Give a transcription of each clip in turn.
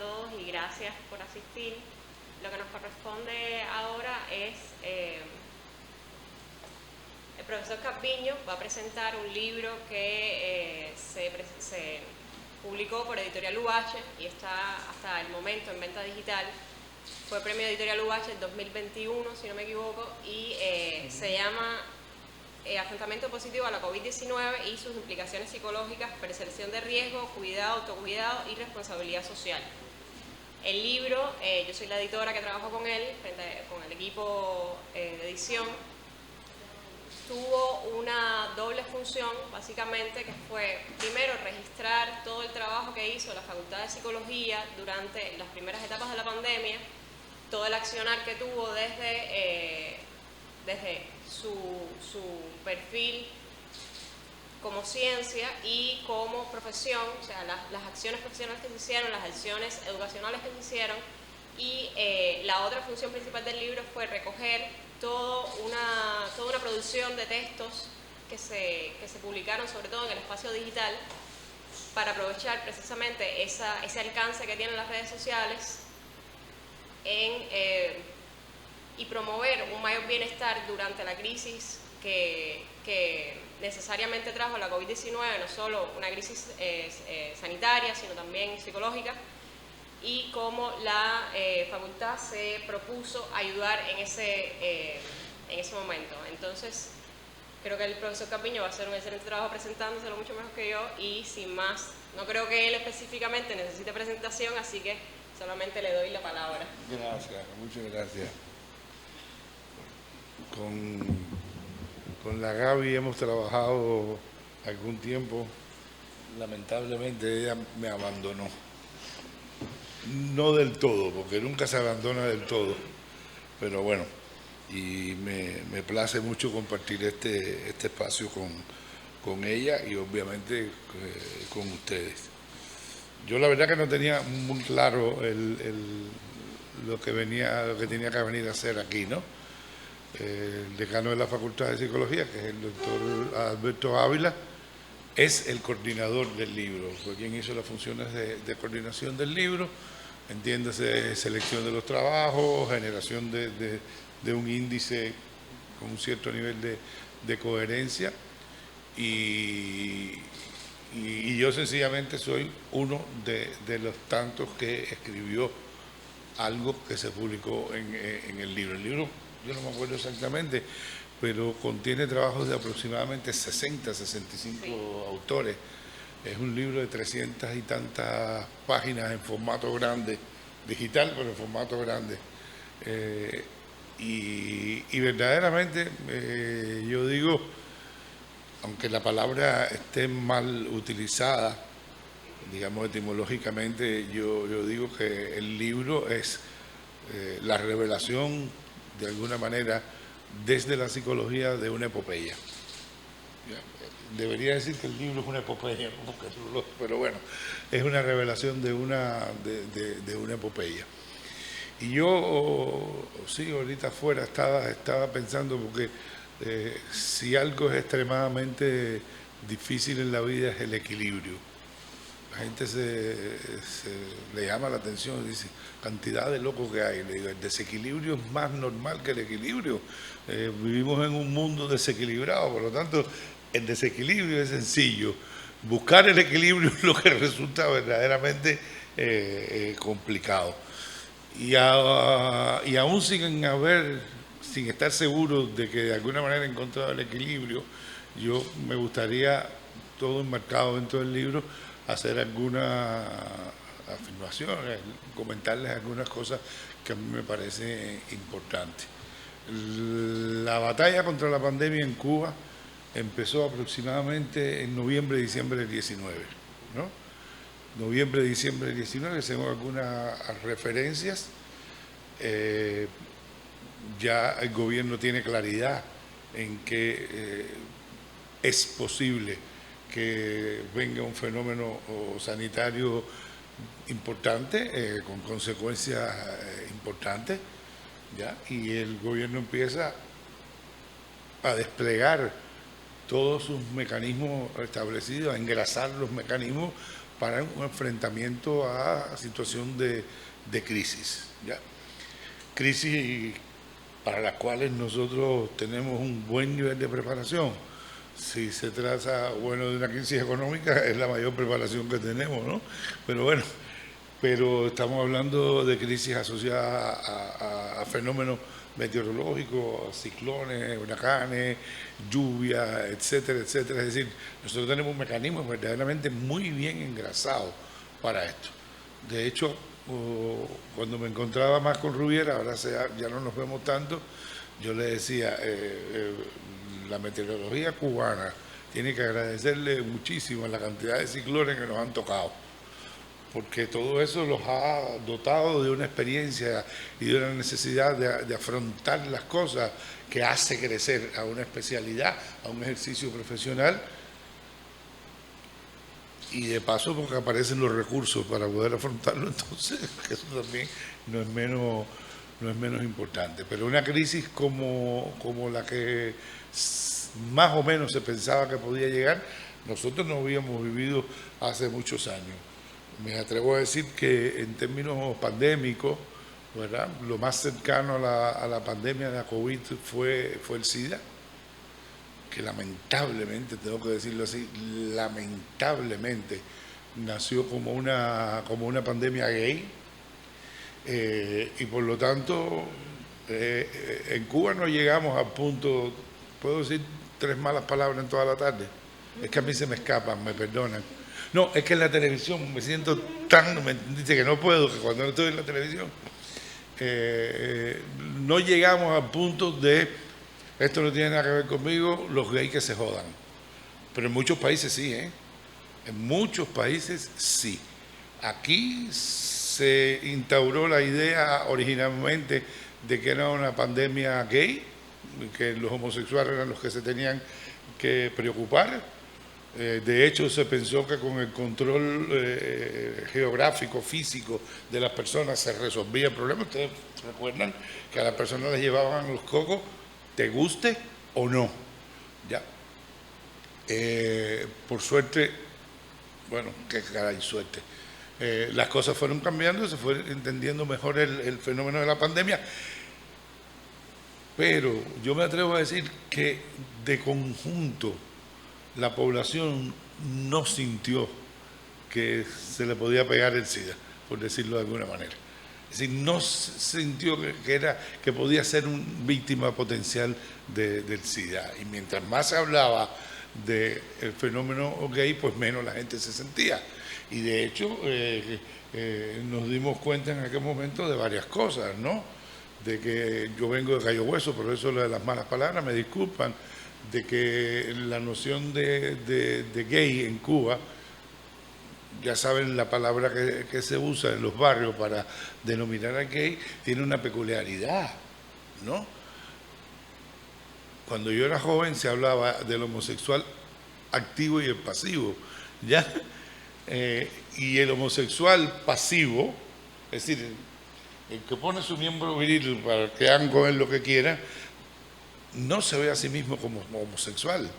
todos y gracias por asistir. Lo que nos corresponde ahora es, el profesor Calviño va a presentar un libro que se publicó por Editorial UH y está hasta el momento en venta digital. Fue premio Editorial UH en 2021, si no me equivoco, y se llama Afrontamiento positivo a la COVID-19 y sus implicaciones psicológicas, percepción de riesgo, cuidado, autocuidado y responsabilidad social. El libro, yo soy la editora que trabajo con él, con el equipo de edición, tuvo una doble función, básicamente, que fue, primero, registrar todo el trabajo que hizo la Facultad de Psicología durante las primeras etapas de la pandemia, todo el accionar que tuvo desde su perfil como ciencia y como profesión, o sea, las acciones profesionales que se hicieron, las acciones educacionales que se hicieron, y la otra función principal del libro fue recoger toda una producción de textos que se publicaron, sobre todo en el espacio digital, para aprovechar precisamente ese alcance que tienen las redes sociales y promover un mayor bienestar durante la crisis que necesariamente trajo la COVID-19, no solo una crisis sanitaria, sino también psicológica, y cómo la facultad se propuso ayudar en ese momento. Entonces, creo que el profesor Calviño va a hacer un excelente trabajo presentándoselo mucho mejor que yo, y sin más, no creo que él específicamente necesite presentación, así que solamente le doy la palabra. Gracias, muchas gracias. Con la Gaby hemos trabajado algún tiempo. Lamentablemente ella me abandonó. No del todo, porque nunca se abandona del todo. Pero bueno, y me place mucho compartir este espacio con ella y obviamente con ustedes. Yo la verdad que no tenía muy claro lo que tenía que venir a hacer aquí, ¿no? El decano de la Facultad de Psicología, que es el doctor Alberto Ávila, es el coordinador del libro, fue quien hizo las funciones de coordinación del libro, entiéndase, selección de los trabajos, generación de un índice con un cierto nivel de coherencia, y yo sencillamente soy uno de los tantos que escribió algo que se publicó en el libro. El libro, yo no me acuerdo exactamente, pero contiene trabajos de aproximadamente 60, 65 autores. Es un libro de 300 y tantas páginas en formato grande, digital, pero en formato grande. Y verdaderamente, yo digo, aunque la palabra esté mal utilizada, digamos etimológicamente, yo digo que el libro es la revelación, de alguna manera, desde la psicología de una epopeya. Debería decir que el libro es una epopeya, pero bueno, es una revelación de una epopeya. Y yo, sí, ahorita afuera estaba pensando, porque si algo es extremadamente difícil en la vida es el equilibrio. La gente le llama la atención, dice, cantidad de locos que hay. Le digo, el desequilibrio es más normal que el equilibrio. Vivimos en un mundo desequilibrado, por lo tanto, el desequilibrio es sencillo. Buscar el equilibrio es lo que resulta verdaderamente complicado. Y aún sin estar seguro de que de alguna manera he encontrado el equilibrio, yo me gustaría, todo enmarcado dentro del libro, hacer algunas afirmaciones, comentarles algunas cosas que a mí me parecen importantes. La batalla contra la pandemia en Cuba empezó aproximadamente en noviembre, diciembre del 19, ¿no? Noviembre, diciembre del 19, según algunas referencias, ya el gobierno tiene claridad en que es posible que venga un fenómeno sanitario importante, con consecuencias importantes, ¿ya? Y el gobierno empieza a desplegar todos sus mecanismos establecidos, a engrasar los mecanismos para un enfrentamiento a situación de crisis, ¿ya? Crisis para las cuales nosotros tenemos un buen nivel de preparación. Si se trata, bueno, de una crisis económica, es la mayor preparación que tenemos, ¿no? Pero bueno, pero estamos hablando de crisis asociadas a fenómenos meteorológicos, a ciclones, huracanes, lluvias, etcétera, etcétera. Es decir, nosotros tenemos un mecanismo verdaderamente muy bien engrasado para esto. De hecho, cuando me encontraba más con Rubiera, ahora ya no nos vemos tanto, yo le decía, la meteorología cubana tiene que agradecerle muchísimo la cantidad de ciclones que nos han tocado, porque todo eso los ha dotado de una experiencia y de una necesidad de afrontar las cosas que hace crecer a una especialidad, a un ejercicio profesional, y de paso porque aparecen los recursos para poder afrontarlo, entonces eso también no es menos importante. Pero una crisis como la que más o menos se pensaba que podía llegar, nosotros no habíamos vivido hace muchos años. Me atrevo a decir que en términos pandémicos, ¿verdad?, lo más cercano a la pandemia de la COVID fue el SIDA, que lamentablemente, tengo que decirlo así, lamentablemente nació como una pandemia gay, y por lo tanto en Cuba no llegamos al punto, puedo decir 3 malas palabras en toda la tarde, es que a mí se me escapan, me perdonan. No, es que en la televisión me siento tan, me entendiste, que no puedo, que cuando no estoy en la televisión no llegamos al punto de esto no tiene nada que ver conmigo, los gays que se jodan. Pero en muchos países sí, ¿eh? En muchos países sí. Aquí se instauró la idea originalmente de que era una pandemia gay, que los homosexuales eran los que se tenían que preocupar. De hecho, se pensó que con el control geográfico, físico de las personas se resolvía el problema. Ustedes recuerdan que a las personas les llevaban los cocos, te guste o no. Ya. Por suerte, bueno, qué caray suerte. Las cosas fueron cambiando, se fue entendiendo mejor el fenómeno de la pandemia. Pero yo me atrevo a decir que de conjunto la población no sintió que se le podía pegar el SIDA, por decirlo de alguna manera. Es decir, no sintió que podía ser una víctima potencial del SIDA. Y mientras más se hablaba del fenómeno gay, pues menos la gente se sentía. Y de hecho, nos dimos cuenta en aquel momento de varias cosas, ¿no? De que yo vengo de Cayo Hueso, por eso lo de las malas palabras, me disculpan, de que la noción de gay en Cuba, ya saben la palabra que se usa en los barrios para denominar a gay, tiene una peculiaridad, ¿no? Cuando yo era joven se hablaba del homosexual activo y el pasivo, ¿ya? Y el homosexual pasivo, es decir, el que pone su miembro viril para que hagan con él lo que quiera, no se ve a sí mismo como homosexual.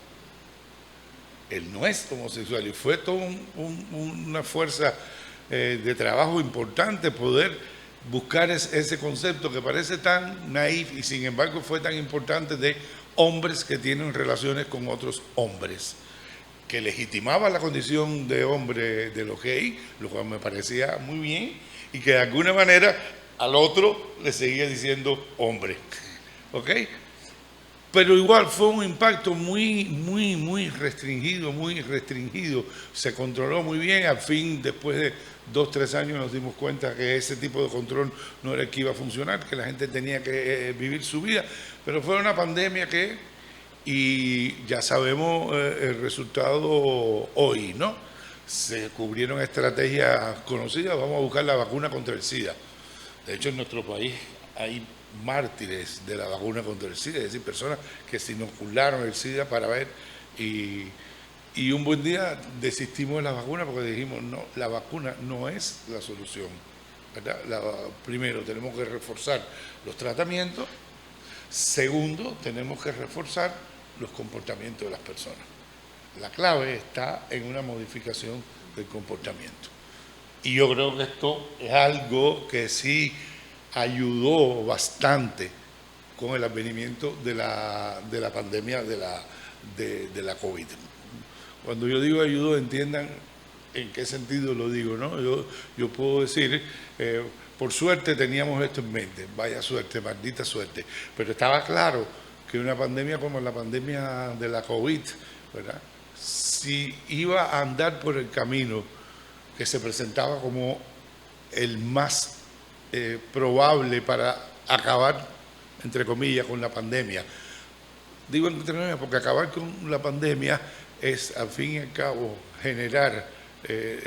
Él no es homosexual y fue toda una fuerza de trabajo importante poder buscar ese concepto que parece tan naif y sin embargo fue tan importante, de hombres que tienen relaciones con otros hombres, que legitimaba la condición de hombre de los gays, lo cual me parecía muy bien, y que de alguna manera al otro le seguía diciendo hombre, ¿ok? Pero igual fue un impacto muy restringido, se controló muy bien. Al fin, después de 2 o 3 años nos dimos cuenta que ese tipo de control no era el que iba a funcionar, que la gente tenía que vivir su vida, pero fue una pandemia y ya sabemos el resultado hoy, ¿no? Se cubrieron estrategias conocidas, vamos a buscar la vacuna contra el SIDA. De hecho, en nuestro país hay mártires de la vacuna contra el SIDA, es decir, personas que se inocularon el SIDA para ver, y un buen día desistimos de la vacuna porque dijimos, no, la vacuna no es la solución, ¿verdad? Primero, tenemos que reforzar los tratamientos. Segundo, tenemos que reforzar los comportamientos de las personas. La clave está en una modificación del comportamiento. Y yo creo que esto es algo que sí ayudó bastante con el advenimiento de la pandemia de la COVID. Cuando yo digo ayudó, entiendan en qué sentido lo digo, ¿no? Yo puedo decir, por suerte teníamos esto en mente, vaya suerte, maldita suerte, pero estaba claro que una pandemia como la pandemia de la COVID, ¿verdad?, si iba a andar por el camino que se presentaba como el más probable para acabar, entre comillas, con la pandemia. Digo entre comillas porque acabar con la pandemia es, al fin y al cabo, generar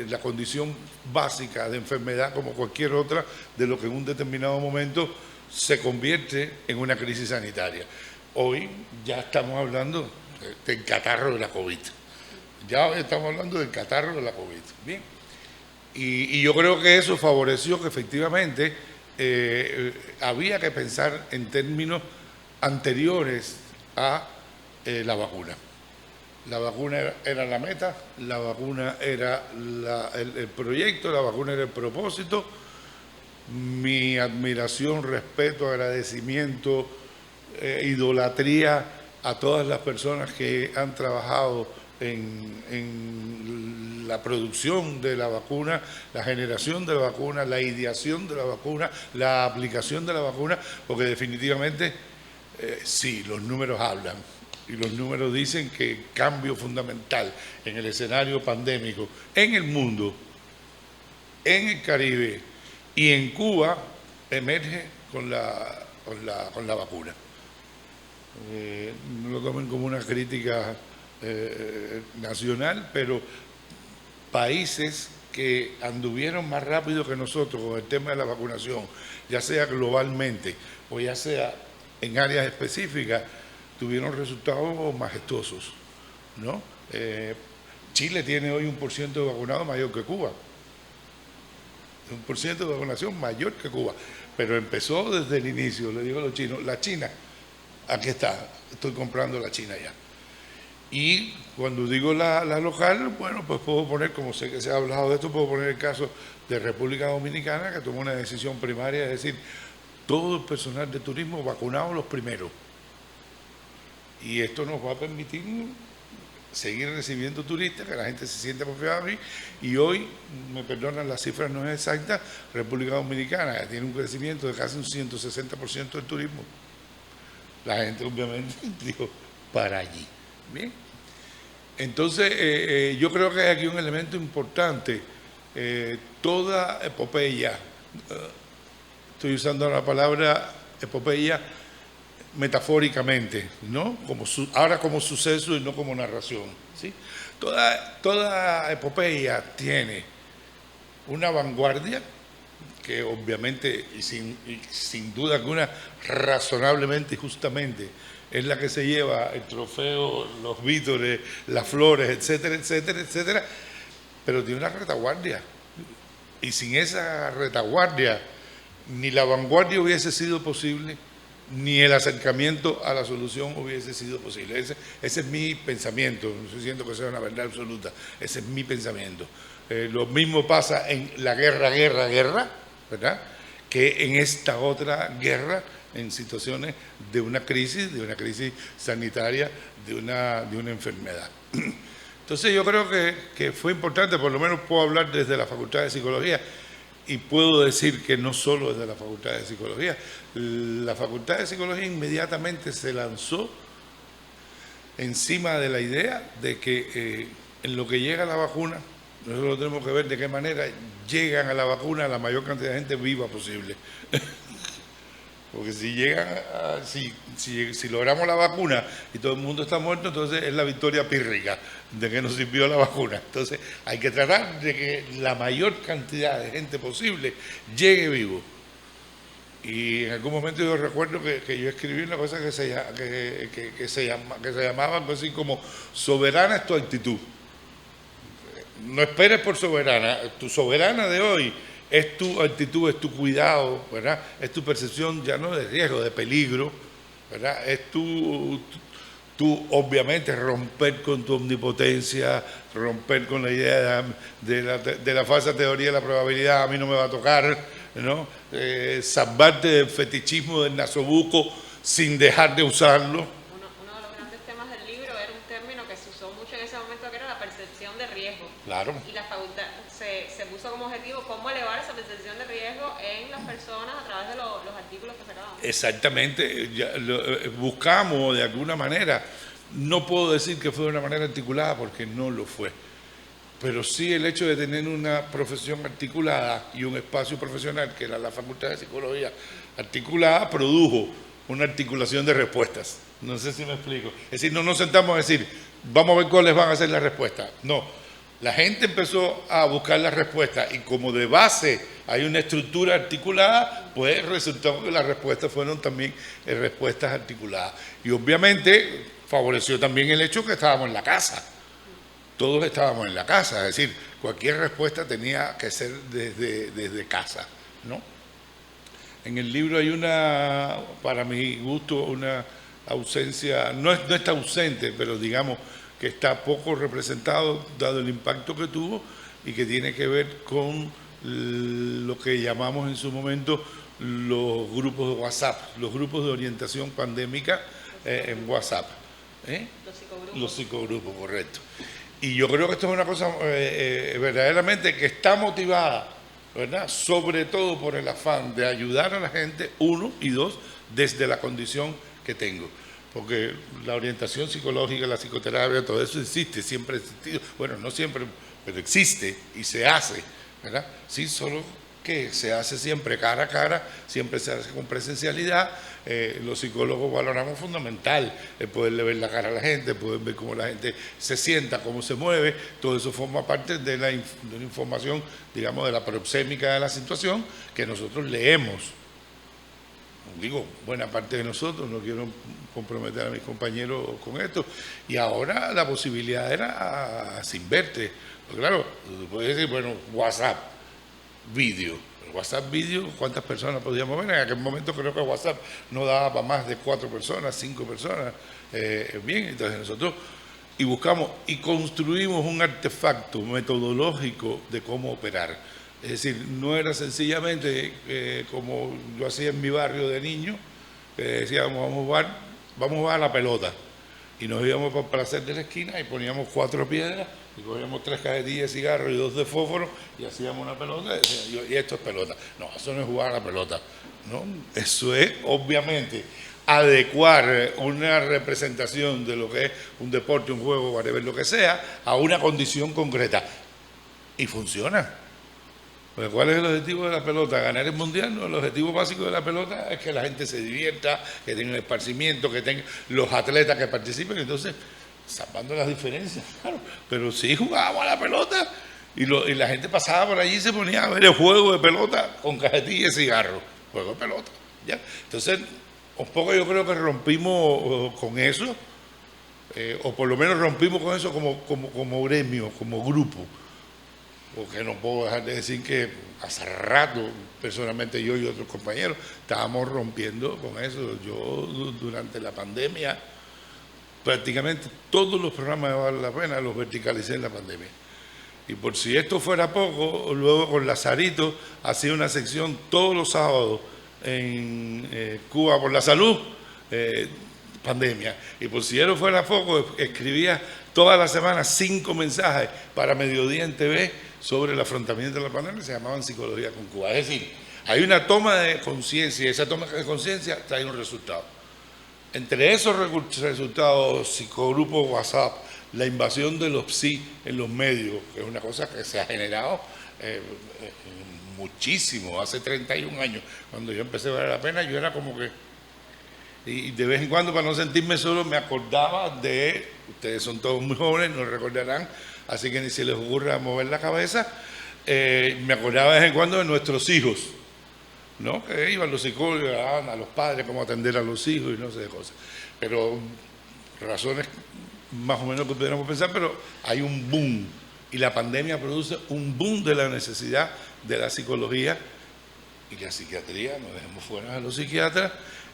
la condición básica de enfermedad como cualquier otra, de lo que en un determinado momento se convierte en una crisis sanitaria. Hoy ya estamos hablando del catarro de la COVID. Ya hoy estamos hablando del catarro de la COVID. Bien. Y yo creo que eso favoreció que efectivamente había que pensar en términos anteriores a la vacuna. La vacuna era la meta, la vacuna era el proyecto, la vacuna era el propósito. Mi admiración, respeto, agradecimiento, idolatría a todas las personas que han trabajado en la producción de la vacuna, la generación de la vacuna, la ideación de la vacuna, la aplicación de la vacuna, porque definitivamente sí, los números hablan. Y los números dicen que el cambio fundamental en el escenario pandémico en el mundo, en el Caribe y en Cuba emerge con la vacuna. No lo tomen como una crítica nacional, pero países que anduvieron más rápido que nosotros con el tema de la vacunación, ya sea globalmente o ya sea en áreas específicas, tuvieron resultados majestuosos, ¿no? Chile tiene hoy 1% de vacunados mayor que Cuba. 1% de vacunación mayor que Cuba. Pero empezó desde el inicio, le digo a los chinos, la China, aquí está, estoy comprando la China ya. Y cuando digo la local, bueno, pues puedo poner, como sé que se ha hablado de esto, puedo poner el caso de República Dominicana, que tomó una decisión primaria, es decir, todo el personal de turismo vacunado los primeros. Y esto nos va a permitir seguir recibiendo turistas, que la gente se sienta confiable. Y hoy, me perdonan, las cifras no es exacta, República Dominicana tiene un crecimiento de casi un 160% del turismo. La gente obviamente dijo, para allí. Bien. Entonces, yo creo que hay aquí un elemento importante. Toda epopeya, estoy usando la palabra epopeya metafóricamente, ¿no? Ahora como suceso y no como narración, ¿sí? Toda epopeya tiene una vanguardia que obviamente y sin duda alguna razonablemente y justamente es la que se lleva el trofeo, los vítores, las flores, etcétera, etcétera, etcétera, pero tiene una retaguardia. Y sin esa retaguardia, ni la vanguardia hubiese sido posible, ni el acercamiento a la solución hubiese sido posible. Ese es mi pensamiento, no estoy diciendo que sea una verdad absoluta, ese es mi pensamiento. Lo mismo pasa en la guerra, ¿verdad?, que en esta otra guerra, en situaciones de una crisis sanitaria, de una enfermedad. Entonces yo creo que fue importante, por lo menos puedo hablar desde la Facultad de Psicología, y puedo decir que no solo desde la Facultad de Psicología. La Facultad de Psicología inmediatamente se lanzó encima de la idea de que en lo que llega a la vacuna, nosotros tenemos que ver de qué manera llegan a la vacuna la mayor cantidad de gente viva posible. Porque si llegan, si logramos la vacuna y todo el mundo está muerto, entonces es la victoria pírrica de que nos sirvió la vacuna. Entonces hay que tratar de que la mayor cantidad de gente posible llegue vivo. Y en algún momento yo recuerdo que yo escribí una cosa que se llamaba algo así como soberana es tu actitud. No esperes por soberana, tu soberana de hoy es tu actitud, es tu cuidado, ¿verdad? Es tu percepción ya no de riesgo, de peligro, ¿verdad? Es tu tú obviamente romper con tu omnipotencia, romper con la idea de la falsa teoría de la probabilidad, a mí no me va a tocar, ¿no? Salvarte del fetichismo del nasobuco sin dejar de usarlo. Uno de los grandes temas del libro era un término que se usó mucho en ese momento, que era la percepción de riesgo. Claro. Y la facultad se puso como objetivo cómo elevar esa percepción de riesgo en las personas a través de los artículos que sacaban. Exactamente, buscamos de alguna manera, no puedo decir que fue de una manera articulada porque no lo fue, pero sí el hecho de tener una profesión articulada y un espacio profesional que era la Facultad de Psicología articulada produjo una articulación de respuestas. No sé si me explico. Es decir, no nos sentamos a decir, vamos a ver cuáles van a ser las respuestas. No, la gente empezó a buscar las respuestas y como de base hay una estructura articulada, pues resultó que las respuestas fueron también respuestas articuladas. Y obviamente favoreció también el hecho que estábamos en la casa. Todos estábamos en la casa, es decir, cualquier respuesta tenía que ser desde casa, ¿no? En el libro hay una, para mi gusto, una ausencia, no está ausente, pero digamos que está poco representado dado el impacto que tuvo y que tiene que ver con lo que llamamos en su momento los grupos de WhatsApp, los grupos de orientación pandémica en WhatsApp. Los psicogrupos, correcto. Y yo creo que esto es una cosa verdaderamente que está motivada, ¿verdad? Sobre todo por el afán de ayudar a la gente, uno, y dos, desde la condición que tengo. Porque la orientación psicológica, la psicoterapia, todo eso existe, siempre ha existido. Bueno, no siempre, pero existe y se hace, ¿verdad? Sí, solo que se hace siempre cara a cara, siempre se hace con presencialidad. Los psicólogos valoramos fundamental el poderle ver la cara a la gente, poder ver cómo la gente se sienta, cómo se mueve. Todo eso forma parte de la información, digamos, de la proxémica de la situación que nosotros leemos. Digo, buena parte de nosotros, no quiero comprometer a mis compañeros con esto, y ahora la posibilidad era sin verte. Pues claro, puedes decir, bueno, WhatsApp, vídeo. WhatsApp vídeo, ¿cuántas personas podíamos ver? En aquel momento creo que WhatsApp no daba para más de 4 personas, 5 personas. Bien, entonces nosotros y buscamos y construimos un artefacto metodológico de cómo operar. Es decir, no era sencillamente como yo hacía en mi barrio de niño, que decíamos, vamos a jugar a la pelota. Y nos íbamos para el placer de la esquina y poníamos 4 piedras y cogíamos 3 cajetillas de cigarro y 2 de fósforo y hacíamos una pelota y decíamos, y esto es pelota. No, eso no es jugar a la pelota, ¿no? Eso es, obviamente, adecuar una representación de lo que es un deporte, un juego, whatever, lo que sea, a una condición concreta. Y funciona. Pues, ¿cuál es el objetivo de la pelota? ¿Ganar el mundial? No, el objetivo básico de la pelota es que la gente se divierta, que tenga un esparcimiento, que tenga los atletas que participen. Entonces, salvando las diferencias, claro. Pero sí jugábamos a la pelota y la gente pasaba por allí y se ponía a ver el juego de pelota con cajetilla y cigarro. Juego de pelota, ¿ya? Entonces, un poco yo creo que rompimos con eso, o por lo menos rompimos con eso como gremio, como grupo. Porque no puedo dejar de decir que hace rato, personalmente yo y otros compañeros, estábamos rompiendo con eso. Yo durante la pandemia, prácticamente todos los programas de Vale la Pena los verticalicé en la pandemia. Y por si esto fuera poco, luego con Lazarito hacía una sección todos los sábados en Cuba por la Salud, pandemia. Y por si esto fuera poco, escribía toda la semana 5 mensajes para Mediodía en TV sobre el afrontamiento de la pandemia, se llamaban Psicología con Cuba. Es decir, hay una toma de conciencia y esa toma de conciencia trae un resultado. Entre esos resultados, psicogrupo WhatsApp, la invasión de los psi en los medios, que es una cosa que se ha generado muchísimo, hace 31 años, cuando yo empecé a Vale la Pena, yo era como que, y de vez en cuando para no sentirme solo me acordaba de, ustedes son todos muy jóvenes, no recordarán, así que ni se les ocurra mover la cabeza, me acordaba de vez en cuando de nuestros hijos, ¿no? Que iban los psicólogos, a los padres, cómo atender a los hijos y no sé de cosas. Pero razones más o menos que pudiéramos pensar, pero hay un boom y la pandemia produce un boom de la necesidad de la psicología y la psiquiatría, no dejemos fuera a los psiquiatras,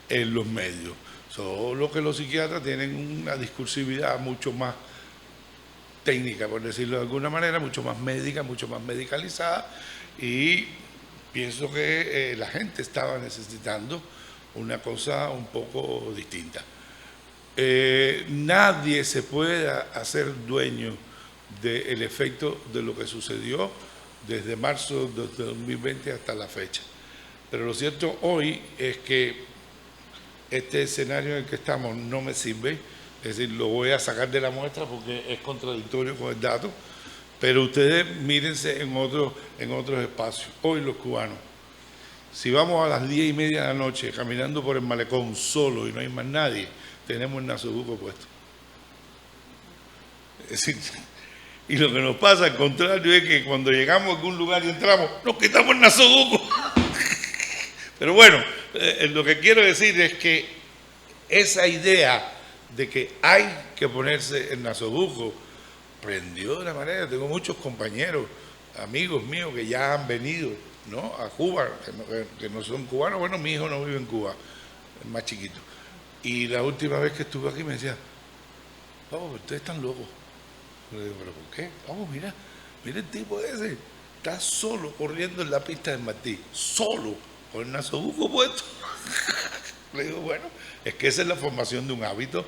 en los medios. Solo que los psiquiatras tienen una discursividad mucho más técnica, por decirlo de alguna manera, mucho más médica, mucho más medicalizada, y pienso que la gente estaba necesitando una cosa un poco distinta. Nadie se puede hacer dueño del efecto de lo que sucedió desde marzo de 2020 hasta la fecha. Pero lo cierto hoy es que este escenario en el que estamos no me sirve, es decir, lo voy a sacar de la muestra porque es contradictorio con el dato, pero ustedes mírense en otros espacios. Hoy los cubanos, si vamos a las 10:30 de la noche caminando por el malecón solo y no hay más nadie, tenemos el nasobuco puesto. Es decir, y lo que nos pasa al contrario es que cuando llegamos a algún lugar y entramos, nos quitamos el nasobuco. Pero bueno, lo que quiero decir es que esa idea de que hay que ponerse el nasobuco prendió de una manera. Tengo muchos compañeros, amigos míos que ya han venido, ¿no?, a Cuba, que no son cubanos. Bueno, mi hijo no vive en Cuba, es más chiquito. Y la última vez que estuve aquí me decía, vamos, ustedes están locos. Le digo, ¿pero por qué? Vamos, mira el tipo ese, está solo corriendo en la pista del Martí, solo, con el nasobuco puesto. Le digo, bueno, es que esa es la formación de un hábito.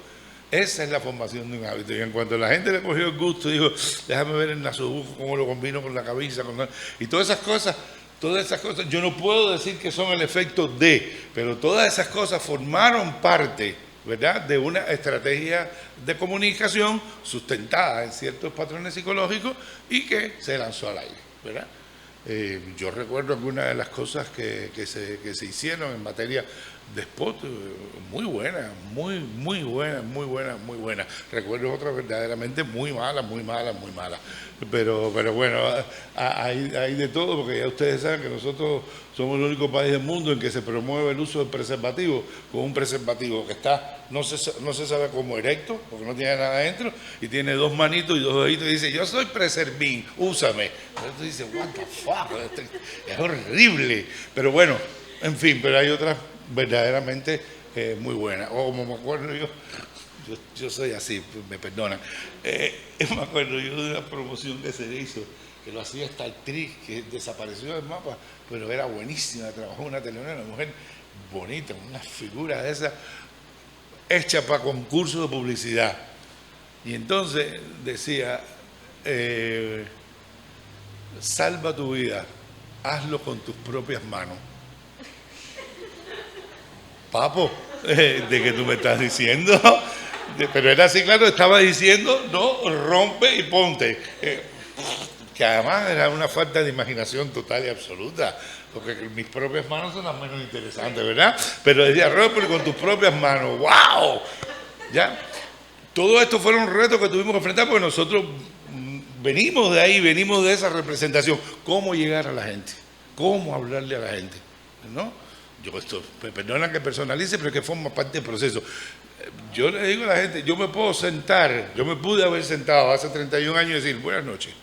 Esa es la formación de un hábito. Y en cuanto la gente le cogió el gusto, dijo, déjame ver el nasobuco, cómo lo combino con la camisa, y todas esas cosas, yo no puedo decir que son el efecto de, pero todas esas cosas formaron parte, ¿verdad?, de una estrategia de comunicación sustentada en ciertos patrones psicológicos y que se lanzó al aire, ¿verdad? Yo recuerdo algunas de las cosas que se hicieron en materia de spot, muy buenas, muy buenas. Recuerdo otras verdaderamente muy malas. Pero bueno, hay de todo, porque ya ustedes saben que nosotros somos el único país del mundo en que se promueve el uso del preservativo, con un preservativo que está, no se sabe cómo, erecto, porque no tiene nada adentro, y tiene dos manitos y dos deditos, y dice, yo soy preservín, úsame. Entonces dice, what the fuck, es horrible. Pero bueno, en fin, pero hay otras verdaderamente muy buenas. O como me acuerdo yo soy así, me perdonan. Me acuerdo yo de una promoción que se hizo, que lo hacía esta actriz que desapareció del mapa, pero era buenísima, trabajó en una telenovela, una mujer bonita, una figura de esa, hecha para concursos de publicidad. Y entonces decía, salva tu vida, hazlo con tus propias manos. Papo, ¿de qué tú me estás diciendo? Pero era así, claro, estaba diciendo, no, rompe y ponte. Que además era una falta de imaginación total y absoluta, porque mis propias manos son las menos interesantes, ¿verdad? Pero decía, rompe con tus propias manos, ¡wow! ¿Ya? Todo esto fueron retos que tuvimos que enfrentar, porque nosotros venimos de ahí, venimos de esa representación. ¿Cómo llegar a la gente? ¿Cómo hablarle a la gente? ¿No? Me perdonan que personalice, pero es que forma parte del proceso. Yo le digo a la gente, yo me puedo sentar, yo me pude haber sentado hace 31 años y decir, buenas noches.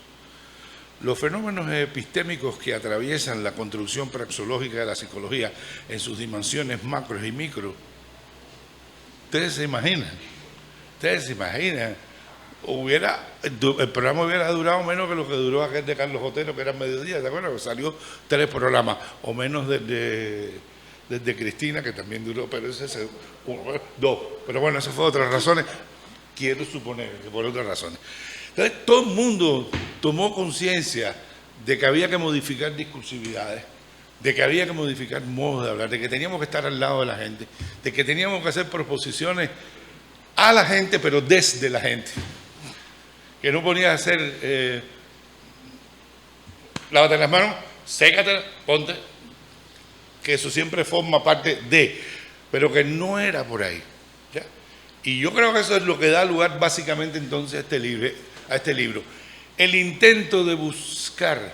Los fenómenos epistémicos que atraviesan la construcción praxeológica de la psicología en sus dimensiones macros y micro, ustedes se imaginan, el programa hubiera durado menos que lo que duró aquel de Carlos Otero, que era mediodía, ¿te acuerdas? Salió 3 programas, o menos desde Cristina, que también duró, pero ese es 2. Pero bueno, esas fueron otras razones, quiero suponer que por otras razones. Entonces, todo el mundo tomó conciencia de que había que modificar discursividades, de que había que modificar modos de hablar, de que teníamos que estar al lado de la gente, de que teníamos que hacer proposiciones a la gente, pero desde la gente. Que no ponía hacer, lávate las manos, sécate, ponte, que eso siempre forma parte de, pero que no era por ahí, ¿ya? Y yo creo que eso es lo que da lugar básicamente entonces a este libro. El intento de buscar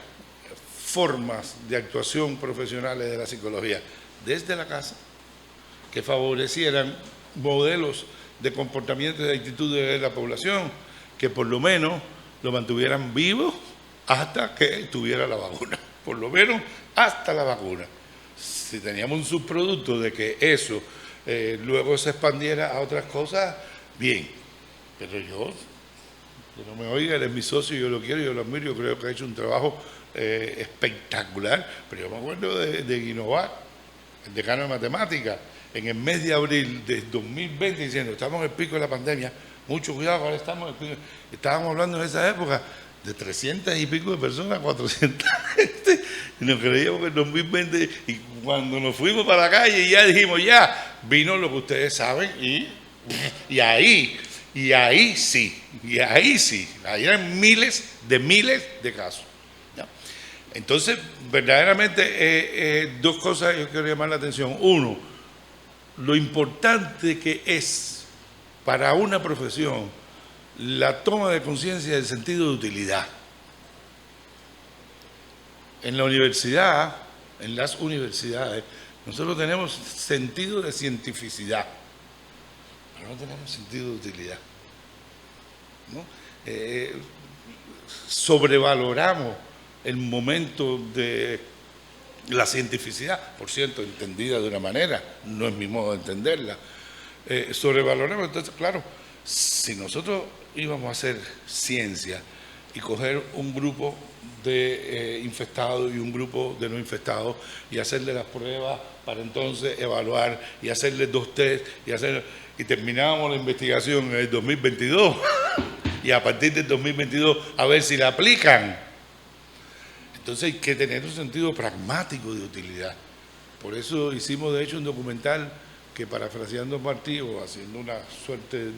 formas de actuación profesionales de la psicología desde la casa que favorecieran modelos de comportamiento y de actitudes de la población que por lo menos lo mantuvieran vivo hasta que tuviera la vacuna, por lo menos hasta la vacuna. Si teníamos un subproducto de que eso luego se expandiera a otras cosas, bien. Pero yo, que no me oiga, él es mi socio, yo lo quiero, yo lo admiro, yo creo que ha hecho un trabajo espectacular. Pero yo me acuerdo de Guinovar, el decano de matemáticas, en el mes de abril de 2020, diciendo, estamos en el pico de la pandemia, mucho cuidado, ahora estamos en el pico. Estábamos hablando en esa época de 300 y pico de personas, 400 gente, y nos creíamos que en 2020, y cuando nos fuimos para la calle, ya dijimos, ya, vino lo que ustedes saben, y ahí sí, ahí eran miles de casos. ¿Ya? Entonces, verdaderamente, dos cosas yo quiero llamar la atención. Uno, lo importante que es para una profesión la toma de conciencia del sentido de utilidad. En la universidad, en las universidades, nosotros tenemos sentido de cientificidad, pero no tenemos sentido de utilidad, ¿no? Sobrevaloramos el momento de la cientificidad, por cierto, entendida de una manera, no es mi modo de entenderla. Sobrevaloramos, entonces, claro, si nosotros íbamos a hacer ciencia y coger un grupo de infectados y un grupo de no infectados y hacerle las pruebas para entonces evaluar y hacerle 2 test y terminábamos la investigación en el 2022 y a partir del 2022 a ver si la aplican. Entonces hay que tener un sentido pragmático de utilidad. Por eso hicimos de hecho un documental que, parafraseando a Martí, o haciendo una suerte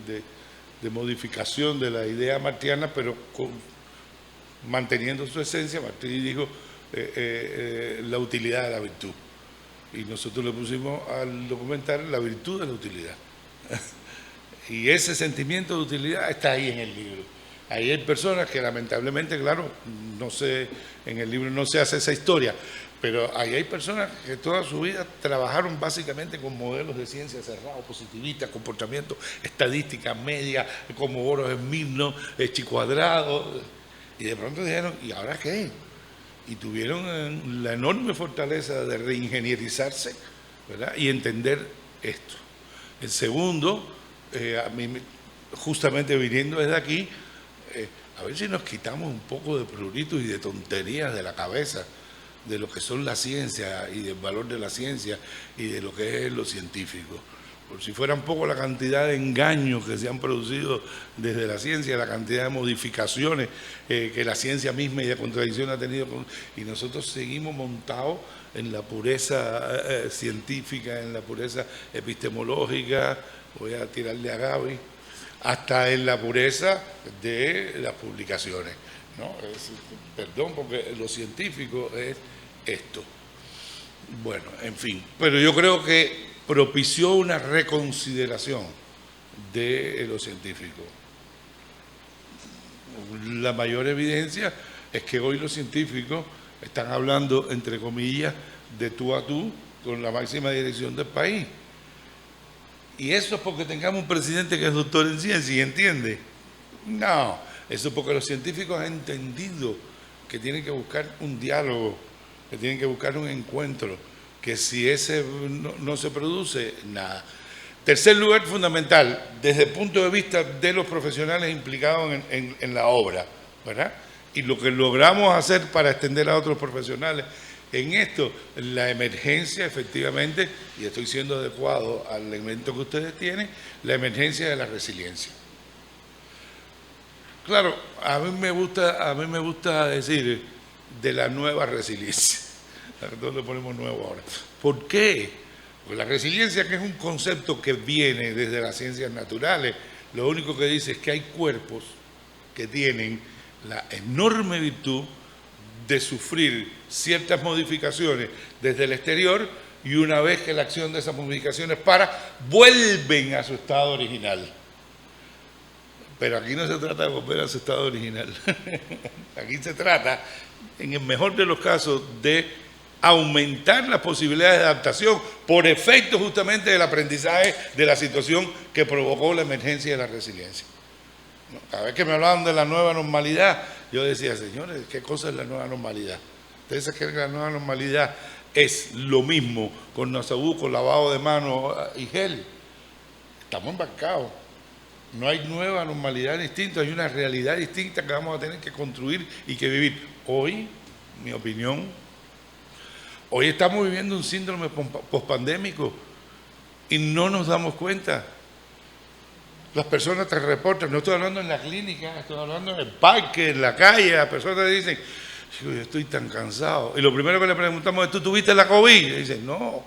de modificación de la idea martiana, pero manteniendo su esencia, Martí dijo la utilidad de la virtud. Y nosotros le pusimos al documental la virtud de la utilidad. Y ese sentimiento de utilidad está ahí en el libro. Ahí hay personas que lamentablemente, claro, no sé, en el libro no se hace esa historia, pero ahí hay personas que toda su vida trabajaron básicamente con modelos de ciencia cerrados, positivistas, comportamiento, estadística, media, como Boros Esmirno, Chi Cuadrado, y de pronto dijeron, ¿y ahora qué? Y tuvieron la enorme fortaleza de reingenierizarse, ¿verdad? Y entender esto. El segundo, a mí, justamente viniendo desde aquí, a ver si nos quitamos un poco de pruritos y de tonterías de la cabeza, de lo que son la ciencia y del valor de la ciencia y de lo que es lo científico. Por si fuera un poco la cantidad de engaños que se han producido desde la ciencia, la cantidad de modificaciones que la ciencia misma y de contradicción ha tenido, y nosotros seguimos montados en la pureza científica, en la pureza epistemológica, voy a tirarle a Gaby, hasta en la pureza de las publicaciones, ¿no? Perdón, porque lo científico es esto. Bueno, en fin, pero yo creo que propició una reconsideración de lo científico. La mayor evidencia es que hoy los científicos están hablando, entre comillas, de tú a tú con la máxima dirección del país. Y eso es porque tengamos un presidente que es doctor en ciencia, ¿y entiende? No, eso es porque los científicos han entendido que tienen que buscar un diálogo, que tienen que buscar un encuentro, que si ese no se produce, nada. Tercer lugar fundamental, desde el punto de vista de los profesionales implicados en la obra, ¿verdad? Y lo que logramos hacer para extender a otros profesionales en esto, la emergencia, efectivamente, y estoy siendo adecuado al elemento que ustedes tienen, la emergencia de la resiliencia. Claro, a mí me gusta decir de la nueva resiliencia. ¿Dónde le ponemos nuevo ahora? ¿Por qué? Pues la resiliencia, que es un concepto que viene desde las ciencias naturales, lo único que dice es que hay cuerpos que tienen la enorme virtud de sufrir ciertas modificaciones desde el exterior, y una vez que la acción de esas modificaciones vuelven a su estado original. Pero aquí no se trata de volver a su estado original. Aquí se trata, en el mejor de los casos, de aumentar las posibilidades de adaptación por efecto justamente del aprendizaje de la situación que provocó la emergencia de la resiliencia. Cada vez que me hablaban de la nueva normalidad, yo decía, señores, ¿qué cosa es la nueva normalidad? ¿Ustedes creen que la nueva normalidad es lo mismo con nasobuco, lavado de manos y gel. Estamos embarcados. No hay nueva normalidad distinta, hay una realidad distinta que vamos a tener que construir y que vivir. Hoy, mi opinión, hoy estamos viviendo un síndrome pospandémico y no nos damos cuenta. Las personas te reportan, no estoy hablando en la clínica, estoy hablando en el parque, en la calle, las personas te dicen, yo estoy tan cansado. Y lo primero que le preguntamos es, ¿tú tuviste la COVID? Y dicen, no,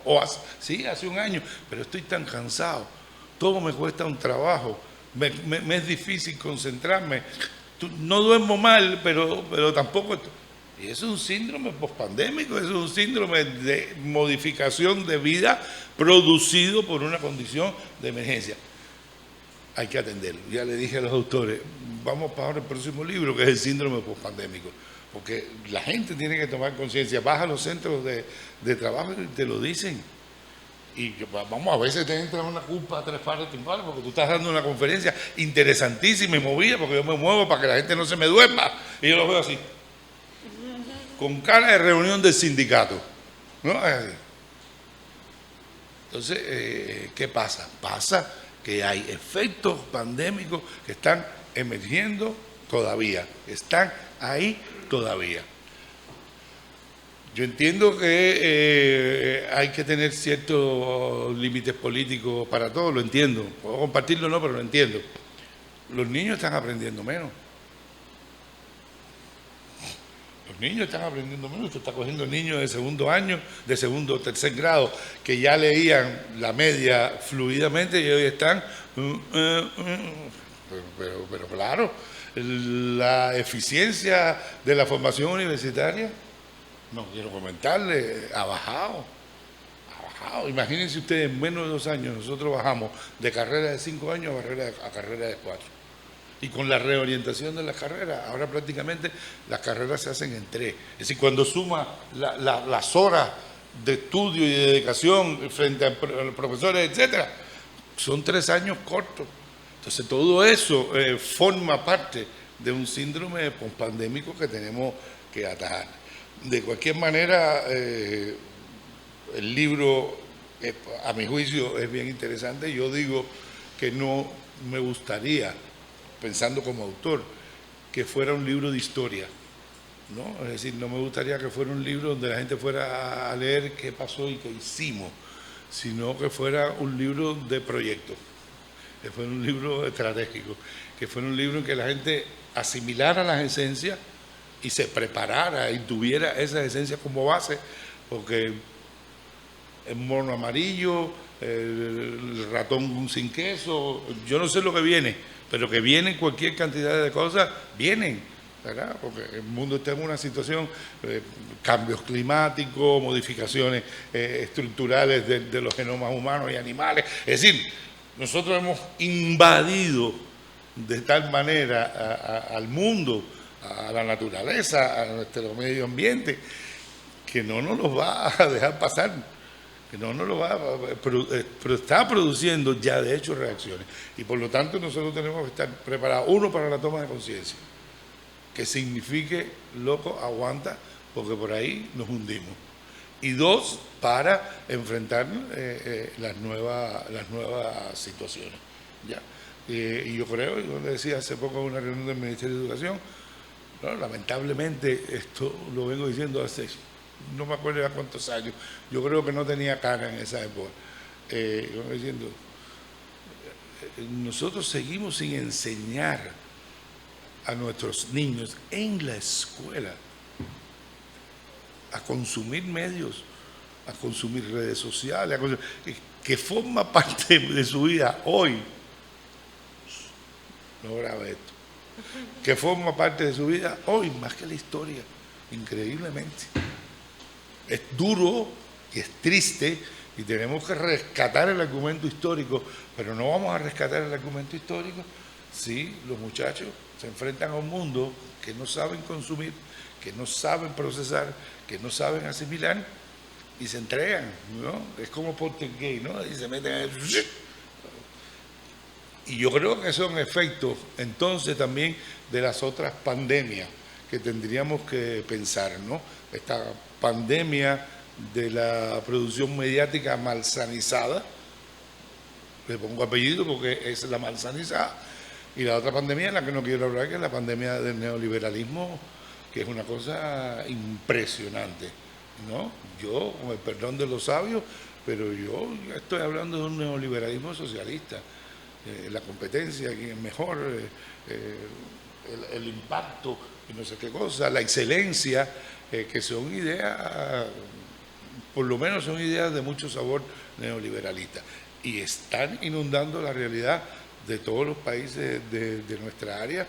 sí, hace un año, pero estoy tan cansado, todo me cuesta un trabajo, me es difícil concentrarme, no duermo mal, pero tampoco... Y eso es un síndrome pospandémico, eso es un síndrome de modificación de vida producido por una condición de emergencia. Hay que atenderlo. Ya le dije a los autores, vamos para ahora el próximo libro, que es el síndrome pospandémico, porque la gente tiene que tomar conciencia. Vas a los centros de trabajo y te lo dicen. Y vamos, a veces te entra una culpa a tres pares timbales, porque tú estás dando una conferencia interesantísima y movida, porque yo me muevo para que la gente no se me duerma. Y yo lo veo así, con cara de reunión del sindicato, ¿no? Entonces, ¿qué pasa? Pasa que hay efectos pandémicos que están emergiendo todavía, están ahí todavía. Yo entiendo que hay que tener ciertos límites políticos para todo, lo entiendo. Puedo compartirlo o no, pero lo entiendo. Los niños están aprendiendo menos. Los niños están aprendiendo menos. Usted está cogiendo niños de segundo año, de segundo o tercer grado, que ya leían la media fluidamente y hoy están... Pero claro, la eficiencia de la formación universitaria, no quiero comentarle, ha bajado. Imagínense ustedes, en menos de 2 años nosotros bajamos de carrera de 5 años a carrera de 4. Y con la reorientación de las carreras, ahora prácticamente las carreras se hacen en 3. Es decir, cuando suma las horas de estudio y de dedicación frente a los profesores, etcétera, son 3 años cortos. Entonces todo eso forma parte de un síndrome pospandémico que tenemos que atajar. De cualquier manera, el libro, a mi juicio, es bien interesante. Yo digo que no me gustaría, pensando como autor, que fuera un libro de historia, ¿no? Es decir, no me gustaría que fuera un libro donde la gente fuera a leer qué pasó y qué hicimos, sino que fuera un libro de proyectos, que fuera un libro estratégico, que fuera un libro en que la gente asimilara las esencias y se preparara y tuviera esas esencias como base, porque el mono amarillo, el ratón sin queso, yo no sé lo que viene, pero que vienen cualquier cantidad de cosas, vienen, ¿verdad? Porque el mundo está en una situación, cambios climáticos, modificaciones estructurales de los genomas humanos y animales. Es decir, nosotros hemos invadido de tal manera al mundo, a la naturaleza, a nuestro medio ambiente, que no nos lo va a dejar pasar. Que no lo va pero está produciendo ya de hecho reacciones y por lo tanto nosotros tenemos que estar preparados, uno, para la toma de conciencia, que signifique loco, aguanta, porque por ahí nos hundimos, y 2, para enfrentar las nuevas situaciones, ¿ya? Y yo creo, y yo le decía hace poco en una reunión del Ministerio de Educación, ¿no? Lamentablemente esto lo vengo diciendo hace no me acuerdo ya cuántos años, yo creo que no tenía cara en esa época, diciendo, nosotros seguimos sin enseñar a nuestros niños en la escuela a consumir medios, a consumir redes sociales, que forma parte de su vida hoy, no grave esto, que forma parte de su vida hoy más que la historia, increíblemente. Es duro y es triste y tenemos que rescatar el argumento histórico, pero no vamos a rescatar el argumento histórico si los muchachos se enfrentan a un mundo que no saben consumir, que no saben procesar, que no saben asimilar y se entregan, ¿no? Es como Poltergeist, ¿no? Y se meten en el... Y yo creo que son efectos entonces también de las otras pandemias que tendríamos que pensar, ¿no? Esta pandemia de la producción mediática malsanizada, le pongo apellido porque es la malsanizada, y la otra pandemia en la que no quiero hablar, que es la pandemia del neoliberalismo, que es una cosa impresionante, ¿no? Yo, con el perdón de los sabios, pero yo estoy hablando de un neoliberalismo socialista, la competencia, quién es mejor, el impacto, y no sé qué cosa, la excelencia, que son ideas, por lo menos son ideas de mucho sabor neoliberalista, y están inundando la realidad de todos los países de nuestra área,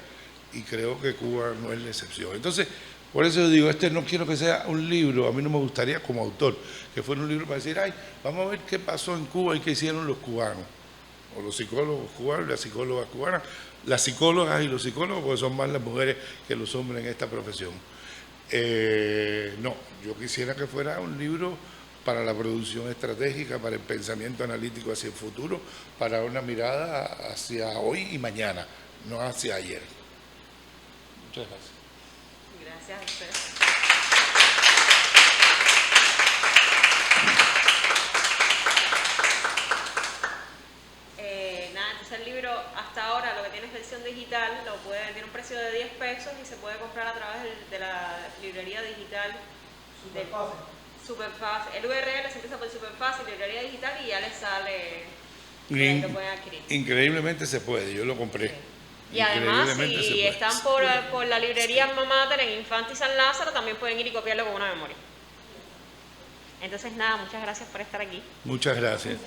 y creo que Cuba no es la excepción. Entonces, por eso yo digo, no quiero que sea un libro, a mí no me gustaría como autor, que fuera un libro para decir, ay, vamos a ver qué pasó en Cuba y qué hicieron los cubanos, o los psicólogos cubanos, las psicólogas cubanas, las psicólogas y los psicólogos, porque son más las mujeres que los hombres en esta profesión. No, yo quisiera que fuera un libro para la producción estratégica, para el pensamiento analítico hacia el futuro, para una mirada hacia hoy y mañana, no hacia ayer. Muchas gracias. Gracias a usted. Nada, entonces el libro hasta ahora lo que tiene es versión digital, tiene un precio de 10 pesos y se puede comprar a través de la librería digital. Super fácil. El URL se empieza por super fácil, librería digital, y ya les sale que lo pueden adquirir. Increíblemente se puede, yo lo compré. Sí. Y además, si están por la librería Alma Mater en Infante y San Lázaro, también pueden ir y copiarlo con una memoria. Entonces, nada, muchas gracias por estar aquí. Muchas gracias.